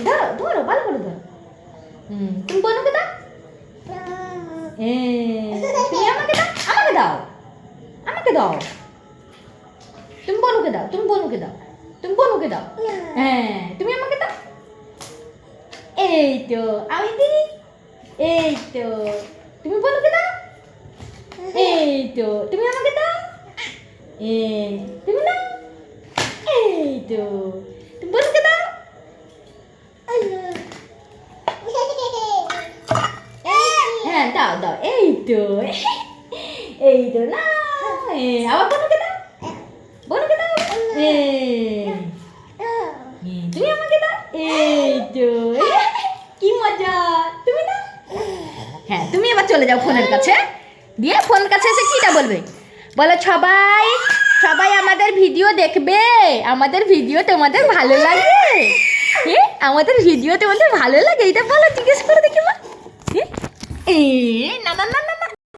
ধরো ধরো ভালো করে ধরো। তুমি বনুকে দাও। তুমি আমাকে দাও, আমাকে দাও, আমাকে দাও। তুমি বনুকে দাও, তুমি বনুকে দাও, তুমি বনুকে দাও। হ্যাঁ তুমি আমাকে দাও। এই তো আমি দিই। এই তো তুমি বনুকে দাও। এই তো তুমি আমাকে দাও। তুমি দাও। এই তো তুমি বনুকে দাও। হ্যাঁ দাও দাও। এই তো এই তো না, আবার বনুকে দাও, বনুকে দাও। তুমি আমাকে দাও। এই তো কি মজা, তুমি দাও। হ্যাঁ তুমি এবার চলে যাও ফোনের কাছে, দিয়ে ফোন কাছে এসে কিটা বলবে, বলো সবাই সবাই আমাদের ভিডিও দেখবে, আমাদের ভিডিও তোমাদের ভালো লাগে। আমাদের ভিডিও তোমাদের ভালো লাগে, এটা বলো, জিজ্ঞেস করে দেখি মা। না না না না